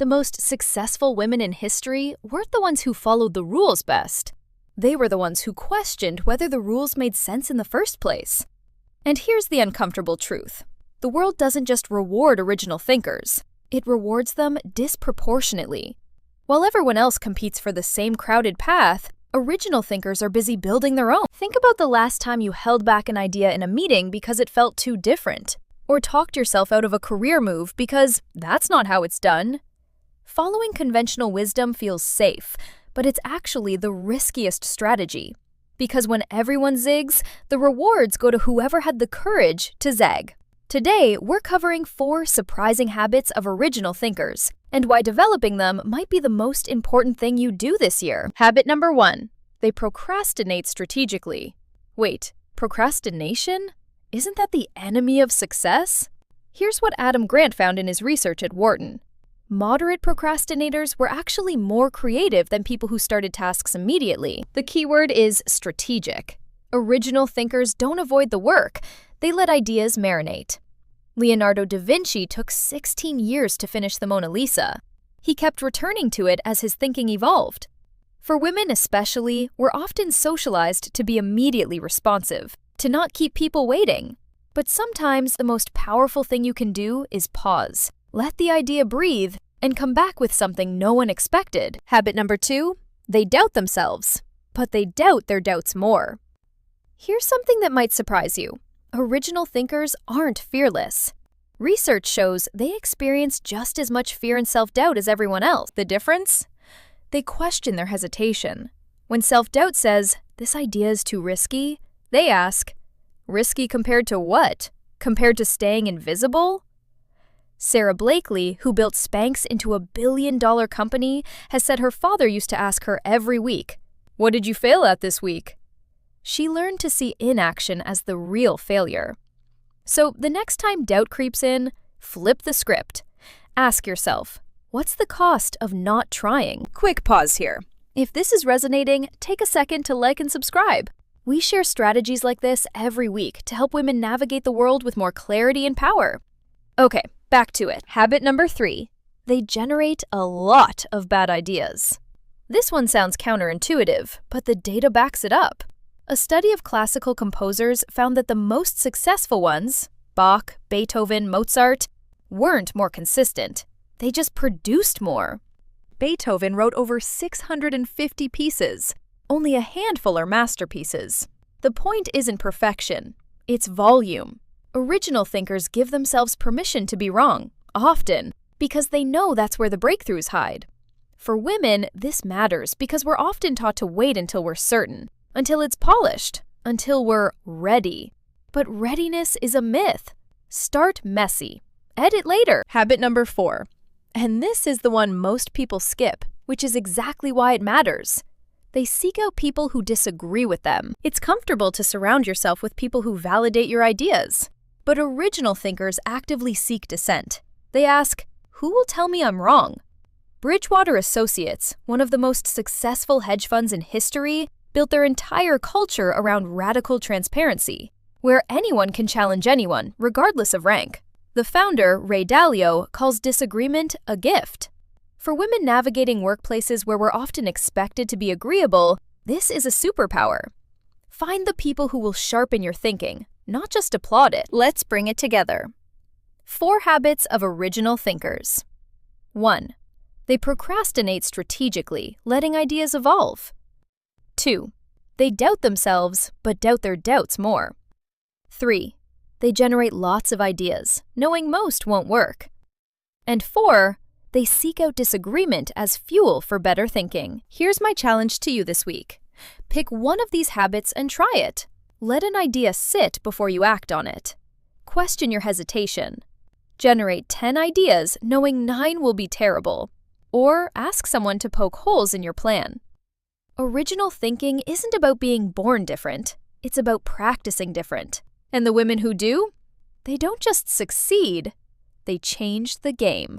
The most successful women in history weren't the ones who followed the rules best. They were the ones who questioned whether the rules made sense in the first place. And here's the uncomfortable truth. The world doesn't just reward original thinkers. It rewards them disproportionately. While everyone else competes for the same crowded path, original thinkers are busy building their own. Think about the last time you held back an idea in a meeting because it felt too different, or talked yourself out of a career move because that's not how it's done. Following conventional wisdom feels safe, but it's actually the riskiest strategy. Because when everyone zigs, the rewards go to whoever had the courage to zag. Today, we're covering 4 surprising habits of original thinkers, and why developing them might be the most important thing you do this year. Habit number 1. They procrastinate strategically. Wait, procrastination? Isn't that the enemy of success? Here's what Adam Grant found in his research at Wharton. Moderate procrastinators were actually more creative than people who started tasks immediately. The keyword is strategic. Original thinkers don't avoid the work. They let ideas marinate. Leonardo da Vinci took 16 years to finish the Mona Lisa. He kept returning to it as his thinking evolved. For women especially, we're often socialized to be immediately responsive, to not keep people waiting. But sometimes the most powerful thing you can do is pause. Let the idea breathe and come back with something no one expected. Habit number 2, they doubt themselves, but they doubt their doubts more. Here's something that might surprise you. Original thinkers aren't fearless. Research shows they experience just as much fear and self-doubt as everyone else. The difference? They question their hesitation. When self-doubt says, "This idea is too risky," they ask, "Risky compared to what? Compared to staying invisible?" Sarah Blakely, who built Spanx into a billion-dollar company, has said her father used to ask her every week, "What did you fail at this week?" She learned to see inaction as the real failure. So the next time doubt creeps in, flip the script. Ask yourself, what's the cost of not trying? Quick pause here. If this is resonating, take a second to like and subscribe. We share strategies like this every week to help women navigate the world with more clarity and power. Okay, back to it. Habit number 3. They generate a lot of bad ideas. This one sounds counterintuitive, but the data backs it up. A study of classical composers found that the most successful ones, Bach, Beethoven, Mozart, weren't more consistent. They just produced more. Beethoven wrote over 650 pieces. Only a handful are masterpieces. The point isn't perfection, it's volume. Original thinkers give themselves permission to be wrong, often, because they know that's where the breakthroughs hide. For women, this matters because we're often taught to wait until we're certain, until it's polished, until we're ready. But readiness is a myth. Start messy. Edit later. Habit number 4. And this is the one most people skip, which is exactly why it matters. They seek out people who disagree with them. It's comfortable to surround yourself with people who validate your ideas. But original thinkers actively seek dissent. They ask, who will tell me I'm wrong? Bridgewater Associates, one of the most successful hedge funds in history, built their entire culture around radical transparency, where anyone can challenge anyone, regardless of rank. The founder, Ray Dalio, calls disagreement a gift. For women navigating workplaces where we're often expected to be agreeable, this is a superpower. Find the people who will sharpen your thinking, not just applaud it. Let's bring it together. 4 habits of original thinkers. 1. They procrastinate strategically, letting ideas evolve. 2. They doubt themselves, but doubt their doubts more. 3. They generate lots of ideas, knowing most won't work. And 4. They seek out disagreement as fuel for better thinking. Here's my challenge to you this week. Pick one of these habits and try it. Let an idea sit before you act on it. Question your hesitation. Generate 10 ideas knowing 9 will be terrible. Or ask someone to poke holes in your plan. Original thinking isn't about being born different. It's about practicing different. And the women who do? They don't just succeed, they change the game.